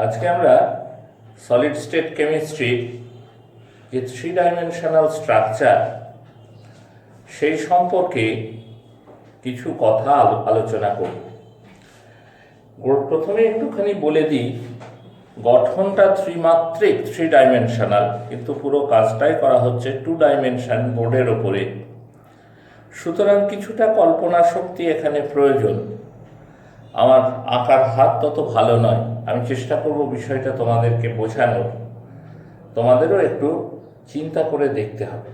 আজকে আমরা solid state কেমিস্ট্রির যে 3 ডাইমেনশনাল স্ট্রাকচার সেই সম্পর্কে কিছু কথা আলোচনা করব। প্রথমে একটুখানি বলে দিই, গঠনটা ত্রিমাত্রিক 3 ডাইমেনশনাল, কিন্তু পুরো কাজটাই করা হচ্ছে 2 ডাইমেনশন বোর্ডের ওপরে। সুতরাং কিছুটা কল্পনা শক্তি এখানে প্রয়োজন। আমার আঁকার হাত তত ভালো নয়, আমি চেষ্টা করব বিষয়টা তোমাদেরকে বোঝানোর। তোমাদেরও একটু চিন্তা করে দেখতে হবে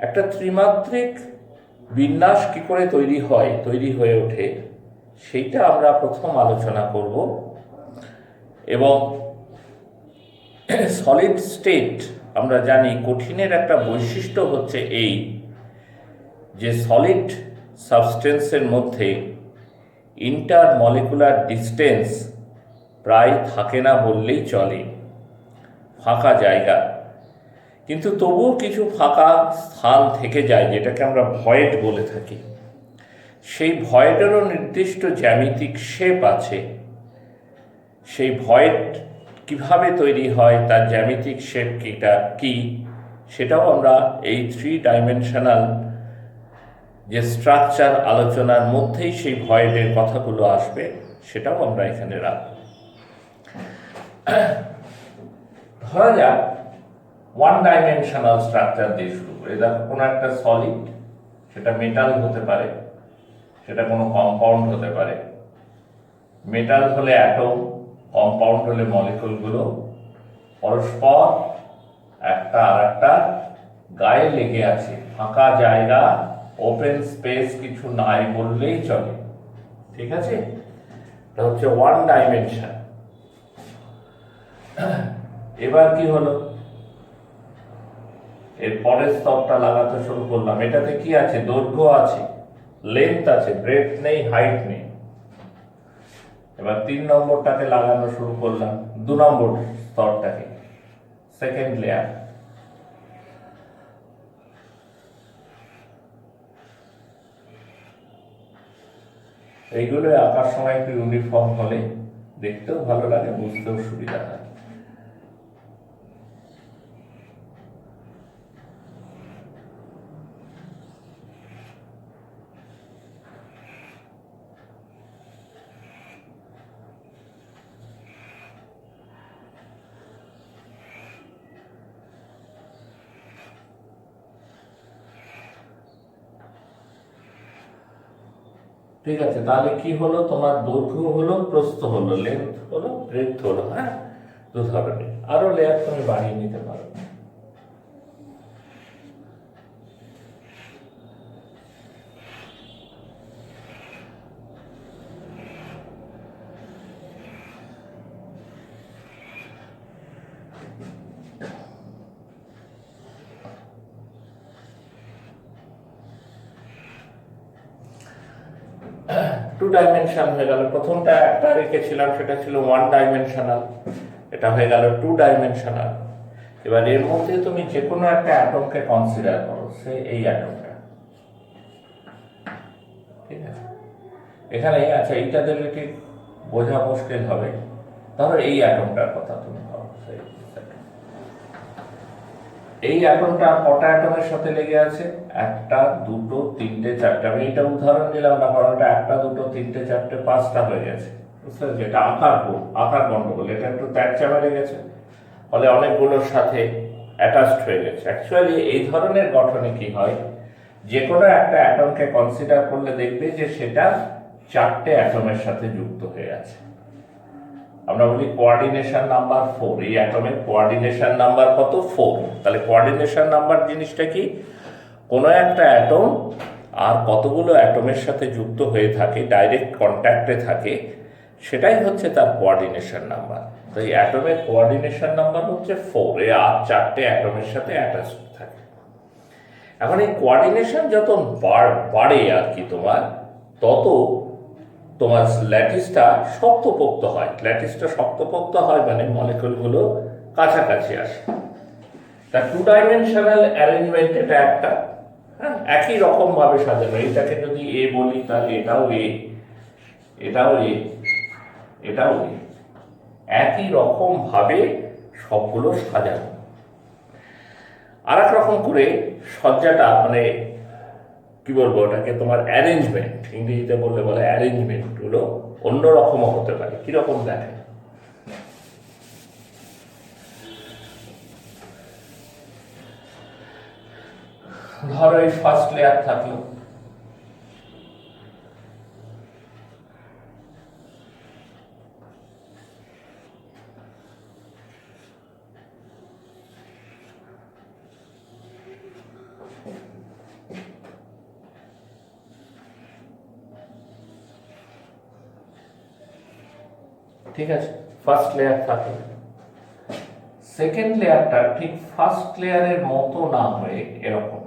একটা ত্রিমাত্রিক বিন্যাস কি করে তৈরি হয়ে ওঠে, সেইটা আমরা প্রথম আলোচনা করব। এবং সলিড স্টেট আমরা জানি কঠিনের একটা বৈশিষ্ট্য হচ্ছে এই যে সলিড সাবস্টেন্সের মধ্যে ইন্টারমলিকুলার ডিস্টেন্স প্রায় থাকে না বললেই চলে, ফাঁকা জায়গা। কিন্তু তবুও কিছু ফাঁকা স্থান থেকে যায়, যেটাকে আমরা ভয়েড বলে থাকি। সেই ভয়েডেরও নির্দিষ্ট জ্যামিতিক শেপ আছে। সেই ভয়েড কিভাবে তৈরি হয়, তার জ্যামিতিক শেপ কি সেটাও আমরা এই 3 ডাইমেনশনাল যে স্ট্রাকচার আলোচনার মধ্যেই সেই ভয়েডের কথাগুলো আসবে, সেটাও আমরা এখানে রাখব। ধরা যাক 1 ডাইমেনশনাল স্ট্রাকচার দিয়ে শুরু করে। দেখো কোনো একটা সলিড, সেটা মেটাল হতে পারে, সেটা কোনো কম্পাউন্ড হতে পারে। মেটাল হলে অ্যাটম, কম্পাউন্ড হলে মলিকুলগুলো পরস্পর একটা আর একটা গায়ে লেগে আছে। ফাঁকা জায়গা, ওপেন স্পেস কিছু নাই বললেই চলে, ঠিক আছে? এটা হচ্ছে 1 ডাইমেনশন। এবার কি হলো, এর পরের স্তরটা লাগাতে শুরু করলাম। এটাতে কি আছে? দৈর্ঘ্য আছে, লেন্থ আছে, ব্রেডথ নেই, হাইট নেই। এবার 3 নম্বরটাকে লাগানো শুরু করলাম, 2 নম্বর স্তরটাকে, সেকেন্ড লেয়ার। এইগুলো আঁকার সময় একটু ইউনিফর্ম হলে দেখতেও ভালো লাগে, বুঝতেও সুবিধা হয়। ঠিক আছে, তাহলে কি হলো, তোমার দৈর্ঘ্য হলো, প্রস্থ হলো, লেন্থ হলো, ব্রেডথ হলো। হ্যাঁ, 2 ধরনের। আরো লেয়ার তুমি বাড়িয়ে নিতে পারো। টু ডাইমেনশন হয়ে গেল। প্রথমটা একটা রেখেছিলাম, সেটা ছিল 1 ডাইমেনশনাল, এটা হয়ে গেল 2 ডাইমেনশনাল। এবার এর মধ্যে তুমি যে কোনো একটা অ্যাটমকে কনসিডার করো, সে এই অ্যাটমটা, ঠিক আছে? এখানে আচ্ছা, এইটা দিলে ঠিক বোঝা মুশকিল হবে। ধরো এই অ্যাটমটার কথা তুমি ভাবো। এই অ্যাটমটা কটা অ্যাটমের সাথে লেগে আছে? 1, 2, 3, 4। আমি এটা উদাহরণ দিলাম না, কারণ এটা 1, 2, 3, 4, 5টা হয়ে গেছে, বুঝতে পারছি? এটা আকার গন্ডগোল, এটা একটু ত্যাগচা মেরে গেছে, ফলে অনেকগুলোর সাথে অ্যাটাচড হয়ে গেছে। অ্যাকচুয়ালি এই ধরনের গঠনে কি হয়, যে কোনো একটা অ্যাটমকে কনসিডার করলে দেখবে যে সেটা 4টে অ্যাটমের সাথে যুক্ত হয়ে আছে। আমরা বলি কোঅর্ডিনেশন নাম্বার 4। এই অ্যাটমের কোঅর্ডিনেশন নাম্বার কত? 4। তাহলে কোঅর্ডিনেশন নাম্বার জিনিসটা কি? কোনো একটা অ্যাটম আর কতগুলো অ্যাটমের সাথে যুক্ত হয়ে থাকে, ডাইরেক্ট কন্ট্যাক্টে থাকে, সেটাই হচ্ছে তার কোঅর্ডিনেশন নাম্বার। তো এই অ্যাটমের কোঅর্ডিনেশন নাম্বার হচ্ছে 4। এ আর 4টে অ্যাটমের সাথে অ্যাটাচ থাকে। এখন এই কোঅর্ডিনেশন যত বাড়ে আর কি তোমার, তত তোমার ল্যাটিসটা শক্তপোক্ত হয়। ল্যাটিসটা শক্তপোক্ত হয় মানে মলিকুলগুলো কাছাকাছি আসে। তা 2 ডাইমেনশনাল অ্যারেঞ্জমেন্ট এটা একটা, হ্যাঁ, একই রকম ভাবে সাজানো। এটাকে যদি এ বলি, তাহলে এটাও এ, এটাও এ, এটাও এ, একই রকম ভাবে সবগুলো সাজানো। আর এক রকম করে সজ্জাটা মানে কি বলবো ওটাকে, তোমার অ্যারেঞ্জমেন্ট, ইংরেজিতে বললে বলে অ্যারেঞ্জমেন্ট গুলো অন্যরকমও হতে পারে। কিরকম দেখে, ধরো এই ফার্স্ট লেয়ার থাকলো, ঠিক আছে, ফার্স্ট লেয়ার থাকলো। সেকেন্ড লেয়ারটা ঠিক ফার্স্ট লেয়ারের মতো না হয়ে এরকম,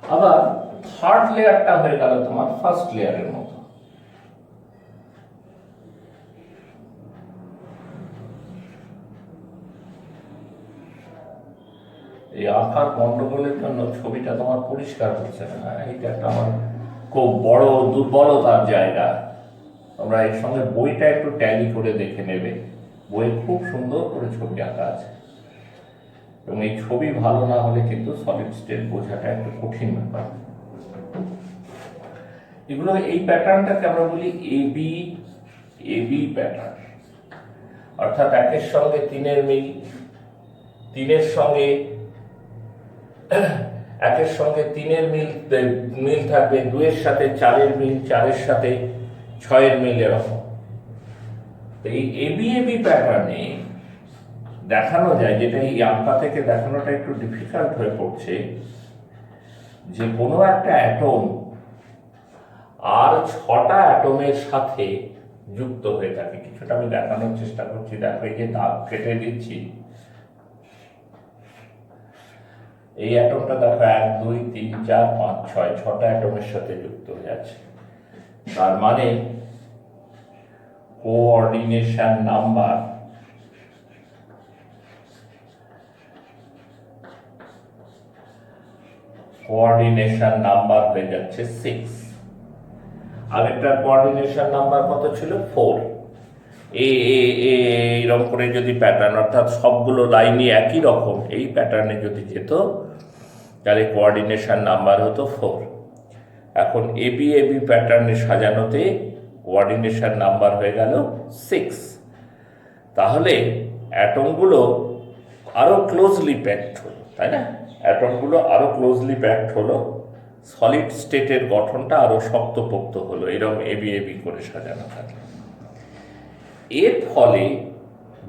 আবার থার্ড লেয়ারটা হয়ে গেল তোমার ফার্স্ট লেয়ারের মতো। এই আঁকার গন্ডগোলের জন্য ছবিটা তোমার পরিষ্কার হচ্ছে না, এইটা একটা আমার খুব বড় দুর্বলতার জায়গা। তোমরা এর সঙ্গে বইটা একটু ট্যালি করে দেখে নেবে, বইয়ে খুব সুন্দর করে ছবি আঁকা আছে, এবং এই ছবি ভালো না হলে কিন্তু সলিড স্টেট বোঝাটা একটু কঠিন ব্যাপার। এগুলো এই প্যাটার্নটাকে আমরা বলি এবি এবি প্যাটার্ন, অর্থাৎ একের সঙ্গে তিনের মিল, তিনের সঙ্গে একের সঙ্গে তিনের মিল থাকবে, দুয়ের সাথে চারের মিল, চারের সাথে ছয়ের মিল, এরকম। এই এবি এবি প্যাটার্নে দেখানো যায়, যেটা এই আঁকা থেকে দেখানোটা একটু ডিফিকাল্ট হয়ে পড়ছে, যে কোনো একটা অ্যাটম আর 6টা অ্যাটমের সাথে যুক্ত হয়ে থাকে। কিছুটা আমি দেখানোর চেষ্টা করছি, দেখো এই যে দাগ কেটে দিচ্ছি, এই অ্যাটমটা দেখো 1 2 3 4 5 6 6টা অ্যাটমের সাথে যুক্ত হয়ে আছে। তার মানে কোঅর্ডিনেশন নাম্বার হয়ে যাচ্ছে 6। আরেকটার কোঅর্ডিনেশন নাম্বার কত ছিল? 4। এইরকম করে যদি প্যাটার্ন, অর্থাৎ সবগুলো লাইনই একই রকম, এই প্যাটার্নে যদি যেত তাহলে কোঅর্ডিনেশন নাম্বার হতো 4। এখন এবি এবি প্যাটার্নে সাজানোতে কোঅর্ডিনেশন নাম্বার হয়ে গেল 6। তাহলে অ্যাটমগুলো আরো ক্লোজলি প্যাকড হলো, তাই না? অ্যাটমগুলো আরো ক্লোজলি প্যাকড হলো, সলিড স্টেটের গঠনটা আরো শক্তপোক্ত হলো, এরকম এবি এবি করে সাজানো থাকে। এর ফলে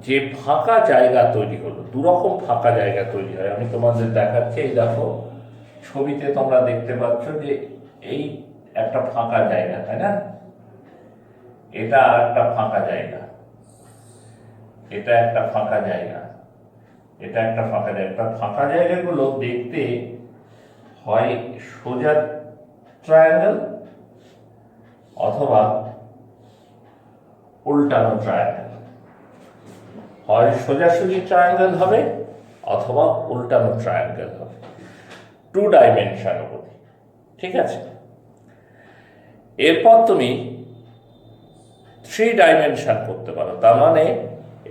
যে ফাঁকা জায়গা তৈরি হলো, দুরকম ফাঁকা জায়গা তৈরি হয়। আমি তোমাদের দেখাচ্ছি, এই দেখো ছবিতে তোমরা দেখতে পাচ্ছ যে এই একটা ফাঁকা জায়গা, তাই না? এটা আর একটা ফাঁকা জায়গা, এটা একটা ফাঁকা জায়গা, এটা একটা ফাঁকা জায়গা। ফাঁকা জায়গাগুলো দেখতে হয় সোজা ট্রায়াঙ্গেল অথবা উল্টানো ট্রায়াঙ্গেল, হয় সোজাসুজি ট্রায়াঙ্গেল হবে অথবা উল্টানো ট্রায়াঙ্গেল হবে, 2 ডাইমেনশন অবধি। ঠিক আছে, এরপর তুমি 3 ডাইমেনশন করতে পারো। তার মানে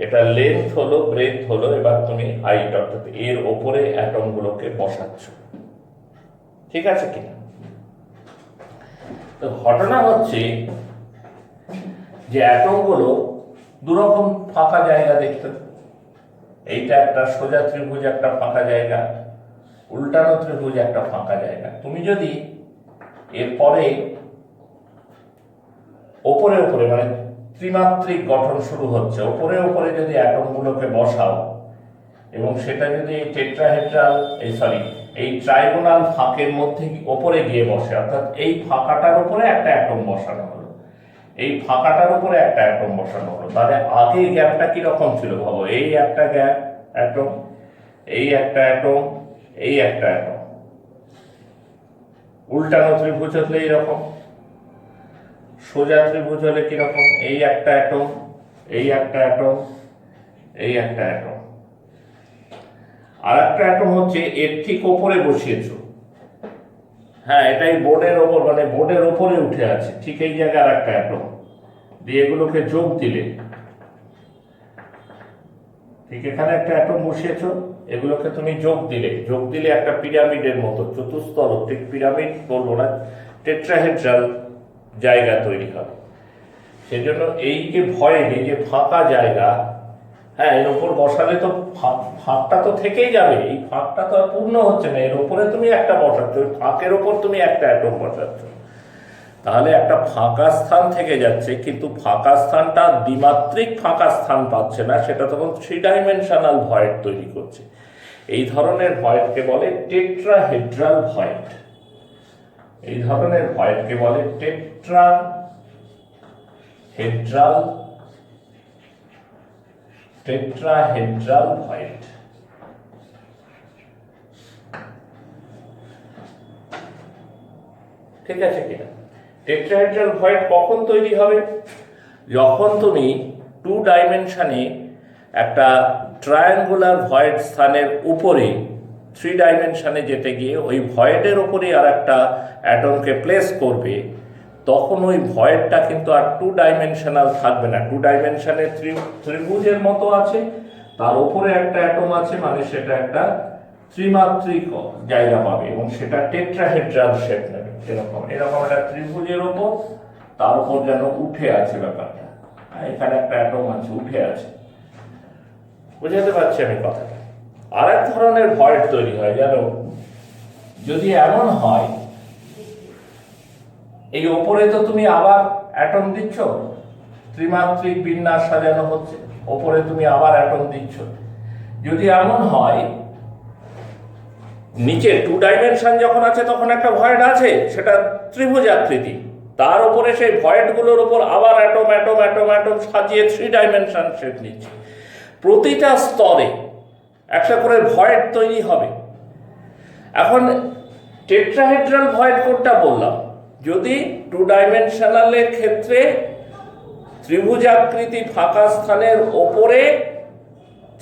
এটা লেন্থ হলো, ব্রেথ হলো, এবার তুমি হাইট, অর্থাৎ এর ওপরে অ্যাটমগুলোকে বসাচ্ছ। ঠিক আছে কিনা? তো ঘটনা হচ্ছে যে অ্যাটমগুলো দুরকম ফাঁকা জায়গা দেখতে, এইটা একটা সোজা ত্রিভুজ, একটা ফাঁকা জায়গা, উল্টানো ত্রিভুজ, একটা ফাঁকা জায়গা। তুমি যদি এরপরে ওপরে ওপরে মানে ত্রিমাত্রিক গঠন শুরু হচ্ছে, ওপরে ওপরে যদি অ্যাটমগুলোকে বসাও এবং সেটা যদি এই টেট্রাহেড্রাল এই ট্রাইগোনাল ফাঁকের মধ্যে ওপরে গিয়ে বসে, অর্থাৎ এই ফাঁকাটার উপরে একটা অ্যাটম বসানো হলো, এই ফাঁকাটার উপরে একটা অ্যাটম বসানো হলো, তাহলে আগে গ্যাপটা কিরকম ছিল ভাবো? এই একটা গ্যাপ অ্যাটম, এই একটা অ্যাটম, এই একটা অ্যাটম, উল্টানো ত্রিভুজ হলে এইরকম, সোজা ত্রিভুজ হলে কিরকম, এই একটা অ্যাটম, এই একটা অ্যাটম, এই একটা অ্যাটম, আর একটা অ্যাটম হচ্ছে এর ঠিক ওপরে বসিয়েছো। হ্যাঁ, এটাই বোর্ডের ওপর, মানে বোর্ডের ওপরে উঠে আছে, ঠিক এই জায়গায় আর একটা অ্যাটম দিয়ে এগুলোকে যোগ দিলে, ঠিক এখানে একটা অ্যাটম বসিয়েছো, এগুলোকে তুমি যোগ দিলে একটা পিরামিডের মতো চতুস্তল, ঠিক পিরামিড বলবো না, টেট্রাহেড্রাল জায়গা তৈরি হবে। সেজন্য এই যে ভয়েড, এই যে ফাঁকা জায়গা, হ্যাঁ, এর উপর বসালে তো ফাঁকটা তো থেকেই যাবে, এই ফাঁকটা তো আর পূর্ণ হচ্ছে না, এর উপরে তুমি একটা বসাচ্ছ, ওই ফাঁকের ওপর তুমি একটা অ্যাটম বসাচ্ছ, তাহলে একটা ফাঁকা স্থান থেকে যাচ্ছে, কিন্তু ফাঁকা স্থানটা দ্বিমাত্রিক ফাঁকা স্থান পাচ্ছে না, সেটা তখন 3 ডাইমেনশনাল ভয়েড তৈরি করছে। এই ধরনের ভয়েডকে বলে টেট্রাহেড্রাল ভয়েড। এই ধরনের ভয়েডকে বলে টেট্রাহেড্রাল ভয়েড। ঠিক আছে কিনা? টেট্রাহেড্রাল ভয়েড কখন তৈরি হবে? যখন তুমি 2 ডাইমেনশনে একটা ট্রায়াঙ্গুলার ভয়েড স্থানের উপরে 3 ডাইমেনশনে যেতে গিয়ে ওই ভয়েডের উপরে আর একটা অ্যাটমকে প্লেস করবে, তখন ওই ভয়েডটা কিন্তু আর 2 ডাইমেনশনাল থাকবে না। 2 ডাইমেনশনে ত্রিভুজের মতো আছে, তার উপরে একটা অ্যাটম আছে, মানে সেটা একটা ত্রিমাত্রিক জায়গা পাবে এবং সেটা টেট্রাহেড্রাল শেপ নেবে। এরকম একটা ত্রিভুজের ওপর, তার উপর যেন উঠে আছে ব্যাপারটা, এখানে একটা অ্যাটম আছে, উঠে আছে। বুঝাতে পারছি আমি কথাটা? আর এক ধরনের ভয়েড তৈরি হয় জানো, যদি এমন হয় এই ওপরে তো তুমি আবার অ্যাটম দিচ্ছ, ত্রিমাত্রিক বিন্যাস সাজানো হচ্ছে, ওপরে তুমি আবার অ্যাটম দিচ্ছ, যদি এমন হয় নিচে 2 ডাইমেনশন যখন আছে তখন একটা ভয়েড আছে, সেটা ত্রিভুজ আকৃতি, তার উপরে সেই ভয়েডগুলোর উপর আবার অ্যাটম অ্যাটম অ্যাটম অ্যাটম সাজিয়ে 3 ডাইমেনশন শেপ নিচ্ছে, প্রতিটা স্তরে একটা করে ভয়েড তৈরি হবে। এখন টেট্রাহেড্রাল ভয়েড কোনটা বললাম? যদি 2 ডাইমেনশনালের ক্ষেত্রে ত্রিভুজাকৃতি ফাঁকা স্থানের ওপরে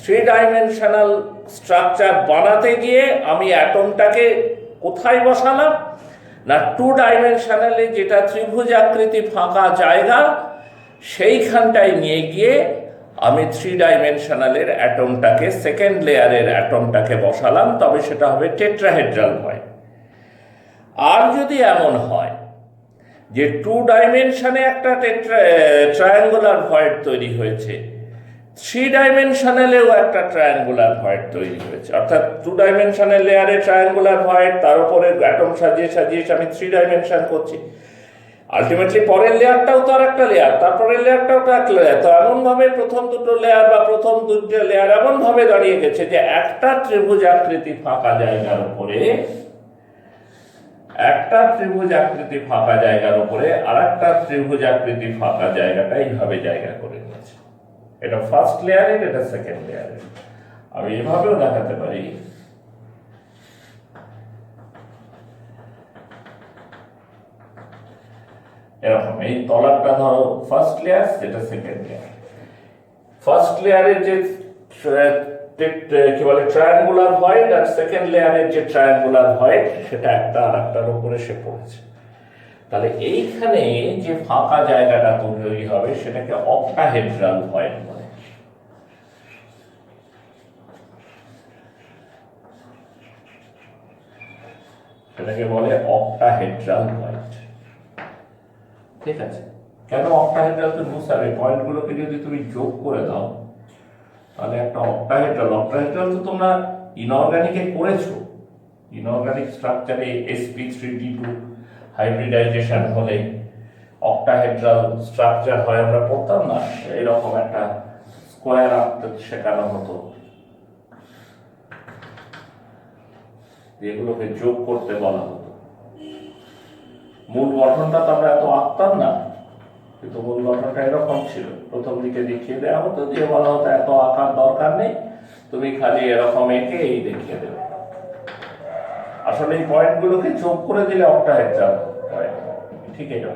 3 ডাইমেনশনাল স্ট্রাকচার বানাতে গিয়ে আমি অ্যাটমটাকে কোথায় বসালাম না, 2 ডাইমেনশনালে যেটা ত্রিভুজাকৃতি ফাঁকা জায়গা সেইখানটায় নিয়ে গিয়ে আমি 3 ডাইমেনশনালের অ্যাটমটাকে, সেকেন্ড লেয়ারের অ্যাটমটাকে বসালাম, তবে সেটা হবে টেট্রাহেড্রাল ভয়েড। আর যদি এমন হয় যে 2 ডাইমেনশনে একটা ট্রায়াঙ্গুলার ভয়েড তৈরি হয়েছে, 3 ডাইমেনশনালেও একটা ট্রায়াঙ্গুলার ভয়েড তৈরি হয়েছে, অর্থাৎ 2 ডাইমেনশনের লেয়ারে ট্রায়াঙ্গুলার ভয়েড, তার উপরে অ্যাটম সাজিয়ে সাজিয়ে আমি 3 ডাইমেনশন করছি, আলটিমেটলি পরের লেয়ারটাও তো আর একটা লেয়ার, তারপরের লেয়ারটাও তো একটা লেয়ার। তো এমনভাবে প্রথম দুটো লেয়ার বা প্রথম দুটো লেয়ার এমনভাবে দাঁড়িয়ে গেছে যে একটা ত্রিভুজ আকৃতি ফাঁকা জায়গার উপরে, একটা ত্রিভুজ আকৃতি ফাঁকা জায়গার উপরে আর একটা ত্রিভুজ আকৃতি ফাঁকা জায়গাটা এইভাবে জায়গা করে নিয়েছে। এটা ফার্স্ট লেয়ারের, এটা সেকেন্ড লেয়ারের। আমি এভাবেও দেখাতে পারি, এরকম এই তলাটা ধরো ফার্স্ট লেয়ার, যেটা সেকেন্ড লেয়ার। ফার্স্ট লেয়ারের যে কি বলে ট্রায়াঙ্গুলার ভয়েড, আর সেকেন্ড লেয়ারের যে ট্রায়াঙ্গুলার ভয়েড, সেটা একটা আর একটার উপরে সে পড়েছে। তাহলে এইখানে যে ফাঁকা জায়গাটা তৈরি হবে সেটাকে অক্টাহেড্রাল ভয়েড বলে। সেটাকে বলে অক্টাহেড্রাল ভয়েড। ঠিক আছে? কেন অক্টাহেড্রাল? তো বুঝতে হবে, পয়েন্টগুলোকে যদি তুমি যোগ করে দাও তাহলে একটা অক্টাহেড্রাল তো তোমরা ইনঅর্গানিকে করেছো। ইনঅর্গানিক স্ট্রাকচারে sp3d2 হাইব্রিডাইজেশন হলে অক্টাহেড্রাল স্ট্রাকচার হয়, আমরা পড়তাম না, এরকম একটা স্কোয়ার আঁকতে শেখানো হতো, এগুলোকে যোগ করতে বলা হতো। মূল গঠনটা তো আমরা এত আঁকতাম না, কিন্তু মূল গঠনটা এরকম ছিল। প্রথম দিকে দেখিয়ে দেওয়া হতো, দিয়ে বলা হতো এত আঁকার দরকার নেই, তুমি খালি এরকম এঁকে এই দেখিয়ে দেবে। আশা আসলে এই পয়েন্টগুলোকে যোগ করে দিলে অক্টাহেড্রাল হয়, ঠিক এটা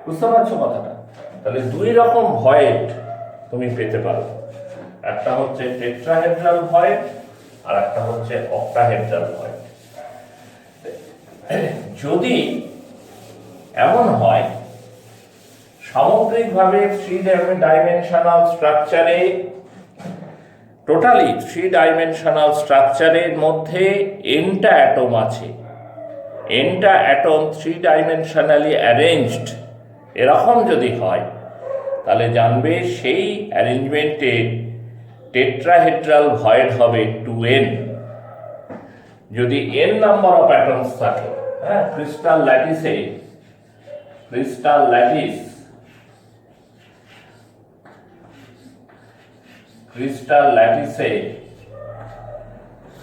বুঝতে পারছো কথাটা? তাহলে দুই রকম ভয়েড তুমি পেতে পারো, একটা হচ্ছে টেট্রাহেড্রাল ভয়েড আর একটা হচ্ছে অক্টাহেড্রাল ভয়েড। যদি এমন হয় সামগ্রিকভাবে থ্রি ডাইমেনশনাল স্ট্রাকচারে, টোটালি থ্রি ডাইমেনশনাল স্ট্রাকচারের মধ্যে এনটা অ্যাটম আছে, এনটা অ্যাটম থ্রি ডাইমেনশনালি অ্যারেঞ্জড, এরকম যদি হয় তাহলে জানবে সেই অ্যারেঞ্জমেন্টে টেট্রাহেড্রাল ভয়েড হবে 2n। যদি n নাম্বার অফ অ্যাটমস থাকে, হ্যাঁ, ক্রিস্টাল ল্যাটিসে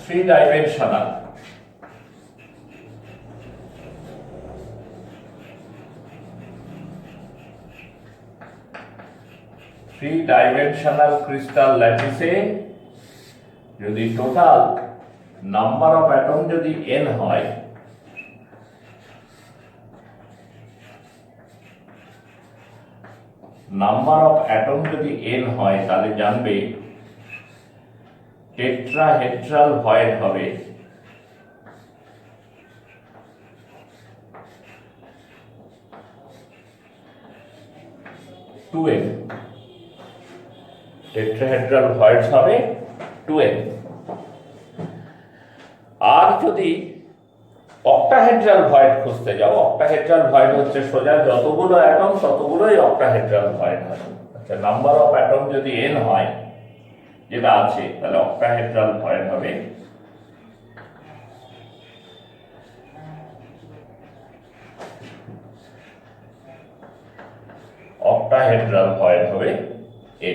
থ্রি ডাইমেনশনাল ক্রিস্টাল ল্যাটিসে যদি টোটাল নাম্বার অফ অ্যাটম যদি n হয়, তাহলে জানবে টেট্রাহেড্রাল ভয়েড হবে 2n। টেট্রাহেড্রাল ভয়েডস হবে 2n। আর যদি অক্টাহেড্রাল ভয়েড খুঁজতে যাও, অক্টাহেড্রাল ভয়েড হচ্ছে সোজা যতগুলো অ্যাটম ততগুলোই অক্টাহেড্রাল ভয়েড হয়। আচ্ছা, নাম্বার অফ অ্যাটম যদি n হয়, যেটা আছে, তাহলে অক্টাহেড্রাল ভয়েড হবে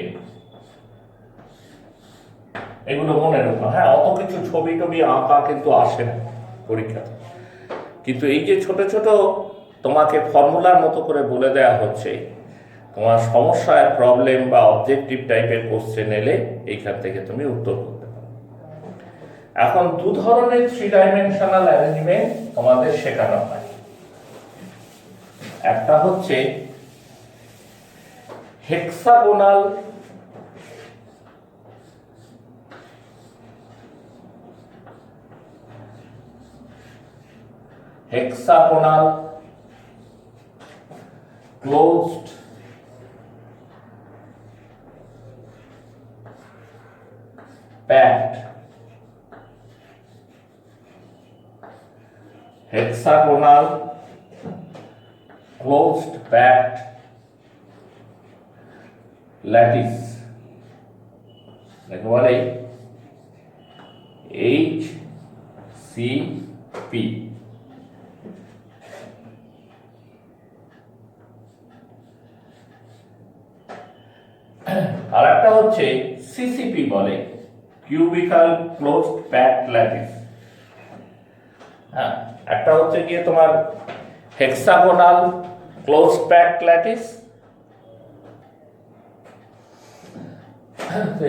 n। এগুলো মনে রাখো, হ্যাঁ, অত কিছু ছবি টবি আঁকা কিন্তু আসে না পরীক্ষাতে, কিন্তু এই যে ছোট ছোট তোমাকে ফর্মুলার মতো করে বলে দেয়া হচ্ছে, তোমার সমস্যার প্রবলেম বা অবজেক্টিভ টাইপের কোশ্চেন এলে এইখান থেকে তুমি উত্তর করতে পারো। এখন দু ধরনের থ্রি ডাইমেনশনাল অ্যারেঞ্জমেন্ট তোমাদের শেখানো হয়। একটা হচ্ছে হেক্সাগোনাল closed packed ল্যাটিস, বলে HCP। আর একটা হচ্ছে সিসিপি বলে, কিউবিক্যাল ক্লোজড প্যাকড ল্যাটিস। হ্যাঁ, একটা হচ্ছে গিয়ে তোমার hexagonal closed packed lattice.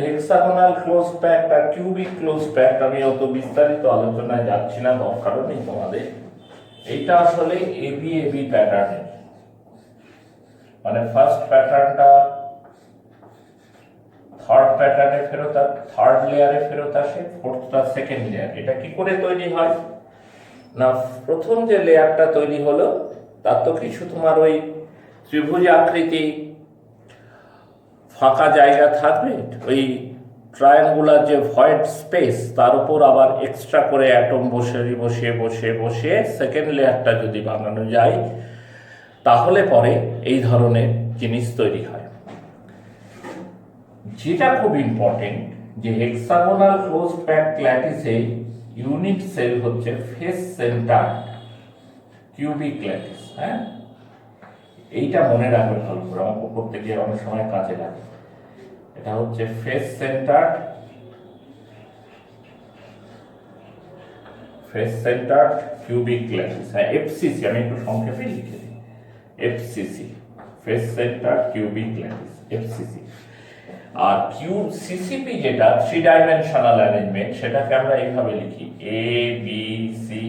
Hexagonal close packed আর কিউবিক ক্লোজ প্যাকড আমি অত বিস্তারিত আলোচনায় যাচ্ছি না, দরকারও নেই তোমাদের। এইটা আসলে এবি প্যাটার্নের, মানে ফার্স্ট প্যাটার্নটা থার্ড প্যাটার্নে ফেরত, থার্ড লেয়ারে ফেরত আসে, ফোর্থটা সেকেন্ড লেয়ার। এটা কি করে তৈরি হয় না, প্রথম যে লেয়ারটা তৈরি হলো তার তো কিছু তোমার ওই ত্রিভুজ আকৃতি ফাঁকা জায়গা থাকবে, ওই ট্রায়াঙ্গুলার যে ভয়েড স্পেস, তার উপর আবার এক্সট্রা করে অ্যাটম বসিয়ে সেকেন্ড লেয়ারটা যদি বানানো যায়, তাহলে পরে এই ধরনের জিনিস তৈরি হয়। যেটা খুব ইম্পর্টেন্ট, যে হেক্সাগোনাল ক্লোজ প্যাকড ল্যাটিসে ইউনিট সেল হচ্ছে ফেস সেন্টার কিউবিক ল্যাটিস। হ্যাঁ, এইটা মনে রাখবে ভালো করে, অঙ্ক করতে গিয়ে অনেক সময় কাজে লাগে। এটা হচ্ছে ফেস সেন্টার কিউবিক ল্যাটিস। হ্যাঁ, এফসিসি, আমি একটু সংক্ষেপে লিখে দিই, FCC, face centre cubic lattice, FCC. আর কিউব সিসিপি যেটা থ্রি ডাইমেনশনাল অ্যারেঞ্জমেন্ট, সেটাকে আমরা এইভাবে লিখি A B C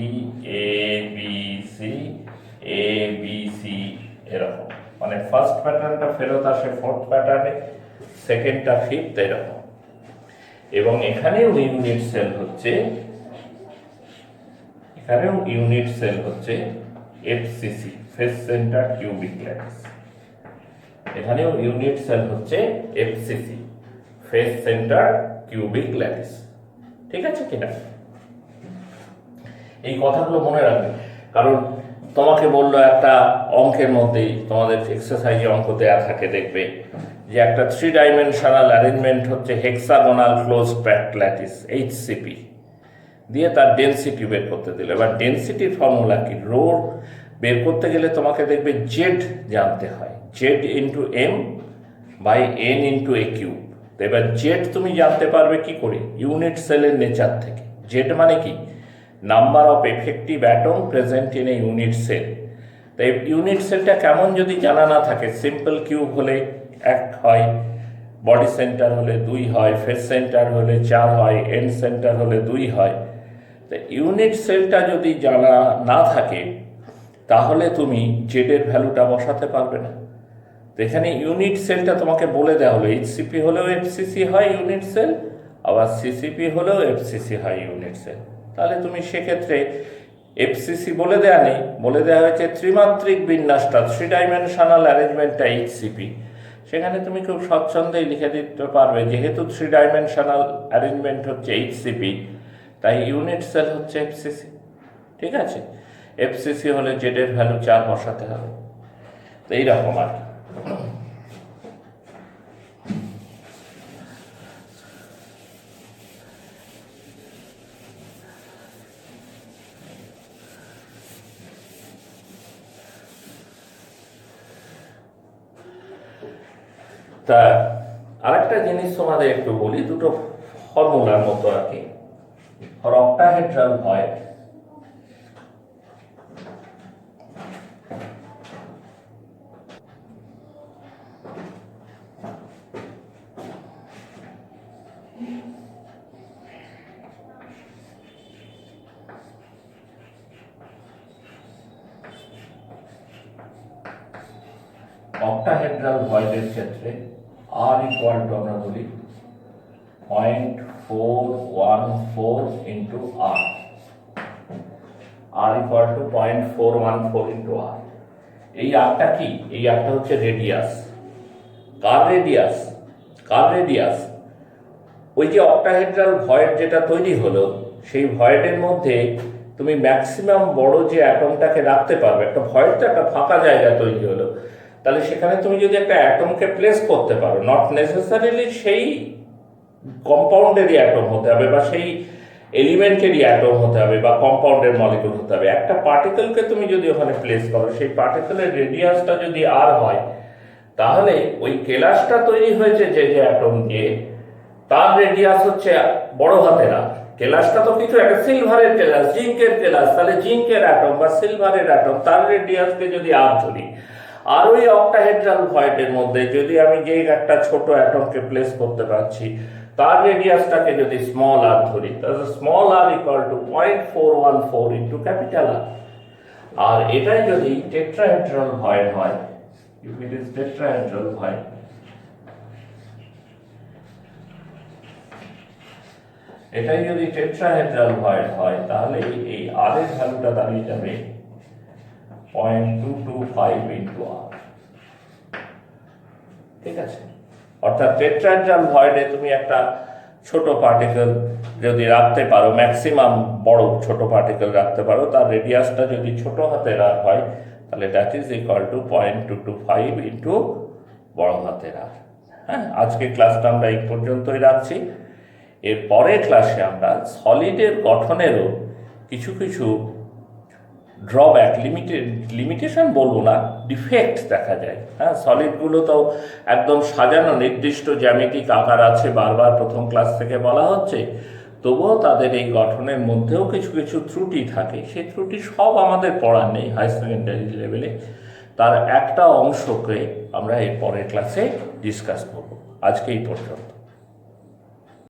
A B C A B C, এরকম। মানে ফার্স্ট প্যাটার্নটা ফেরত আসে ফোর্থ প্যাটার্নে, সেকেন্ডটা ফিফথ, এরকম। এবং এখানেও ইউনিট সেল হচ্ছে, FCC, face centre cubic lattice. এখানেও ইউনিট সেল হচ্ছে FCC, face centre cubic lattice. ঠিক আছে কিনা? এই কথাগুলো মনে রাখবে, কারণ তোমাকে বললো একটা অঙ্কের মধ্যেই, তোমাদের এক্সারসাইজে অঙ্ক দেওয়া থাকে, দেখবে যে একটা থ্রি ডাইমেনশনাল অ্যারেঞ্জমেন্ট হচ্ছে হেক্সাগোনাল ক্লোজ প্যাকড ল্যাটিস, এইচসিপি, দিয়ে তার ডেনসিটি বের করতে দিলে। এবার ডেনসিটির ফর্মুলা কি? রো বের করতে গেলে তোমাকে দেখবে জেড জানতে হয়, Z into M by N into a cube. তো এবার জেড তুমি জানতে পারবে কি করে? ইউনিট সেলের নেচার থেকে। জেড মানে কি? Number of effective atom present in a unit সেল। তাই ইউনিট সেলটা কেমন যদি জানা না থাকে, সিম্পল কিউব হলে 1 হয়, বডি সেন্টার হলে 2 হয়, ফেস সেন্টার হলে 4 হয়, এন্ড সেন্টার হলে 2 হয়। তো ইউনিট সেলটা যদি জানা না থাকে, তাহলে তুমি জেডের ভ্যালুটা বসাতে পারবে না। তো এখানে ইউনিট সেলটা তোমাকে বলে দেওয়া হলো, এইচসিপি হলেও এফসিসি হয় ইউনিট সেল, আবার সিসিপি হলেও এফসিসি হয় ইউনিট সেল। তাহলে তুমি সেক্ষেত্রে এফসিসি বলে দেওয়া নেই, বলে দেওয়া হয়েছে ত্রিমাত্রিক বিন্যাসটা, থ্রি ডাইমেনশনাল অ্যারেঞ্জমেন্টটা এইচসিপি। সেখানে তুমি খুব স্বচ্ছন্দেই লিখে দিতে পারবে, যেহেতু থ্রি ডাইমেনশনাল অ্যারেঞ্জমেন্ট হচ্ছে এইচসিপি, তাই ইউনিট সেল হচ্ছে এফসিসি। ঠিক আছে? এফসিসি হলে জেডের ভ্যালু 4 বসাতে হবে। তো এইরকম আর কি। তা আরেকটা জিনিস তোমাদের একটু বলি, দুটো ফর্মুলার মতো আর কি। অক্টাহেড্রাল হয় অক্টাহেড্রাল ভয়েডের ক্ষেত্রে আর ইকুয়াল টু আমরা বলি 0.414 into R, R equal to 0.414 into R. এই আরটা কি? এই আরটা হচ্ছে রেডিয়াস। কার রেডিয়াস? ওই যে অক্টাহেড্রাল ভয়েড যেটা তৈরি হলো, সেই ভয়েডের মধ্যে তুমি ম্যাক্সিমাম বড় যে অ্যাটমটাকে রাখতে পারবে। একটা ভয়েড তো একটা ফাঁকা জায়গা তৈরি হলো, তাহলে সেখানে তুমি যদি একটা অ্যাটমকে প্লেস করতে পারো, নট নেসেসারিলি সেই কম্পাউন্ডেরই অ্যাটম হতে হবে, বা সেই এলিমেন্টেরই অ্যাটম হতে হবে, বা কম্পাউন্ডের মলিকুল হতে হবে। একটা পার্টিকেলকে তুমি যদি ওখানে প্লেস করো, সেই পার্টিকেলের রেডিয়াসটা যদি আর হয়, তাহলে ওই কেলাসটা তৈরি হয়েছে যে যে অ্যাটম দিয়ে, তার রেডিয়াস হচ্ছে বড় হাতের আর। কেলাসটা তো কিছু একটা সিলভারের কেলাস, জিঙ্কের কেলাস, তাহলে জিঙ্কের অ্যাটম বা সিলভারের অ্যাটম, তার রেডিয়াসকে যদি আর ধরি, আর ওই অক্টাহেড্রাল ভয়েডের মধ্যে যদি আমি যে একটা ছোট অ্যাটমকে প্লেস করতে পারছি, তার রেডিয়াসটাকে যদি স্মল আর ধরি, তাহলে স্মল আর ইকুয়াল টু 0.414 ইন্টু ক্যাপিটাল আর। আর এটাই যদি টেট্রাহেড্রাল ভয়েড হয়, if it is tetrahedral void, এটাই যদি টেট্রাহেড্রাল ভয়েড হয়, তাহলে এই আর এর ভ্যালুটা দাঁড়িয়ে যাবে 0.225 ইন্টু আর। ঠিক আছে? অর্থাৎ টেট্রাহেড্রাল ভয়েডে তুমি একটা ছোট পার্টিকেল যদি রাখতে পারো, ম্যাক্সিমাম বড় ছোট পার্টিকেল রাখতে পারো, তার রেডিয়াসটা যদি ছোট হাতের আর হয়, তাহলে that is equal to 0.225 into বড় হাতের আর। হ্যাঁ, আজকে ক্লাসটা আমরা এই পর্যন্তই রাখছি। এর পরের ক্লাসে আমরা সলিডের গঠনেরও কিছু কিছু ড্রব্যাক, লিমিটেশন বলবো না, ডিফেক্ট দেখা যায়। হ্যাঁ, সলিডগুলো তো একদম সাজানো, নির্দিষ্ট জ্যামিতিক আকার আছে, বারবার প্রথম ক্লাস থেকে বলা হচ্ছে, তবুও তাদের এই গঠনের মধ্যেও কিছু কিছু ত্রুটি থাকে। সেই ত্রুটি সব আমাদের পড়ার নেই হাই সেকেন্ডারি লেভেলে, তার একটা অংশকে আমরা এর পরের ক্লাসে ডিসকাস করব। আজকে এই পর্যন্ত।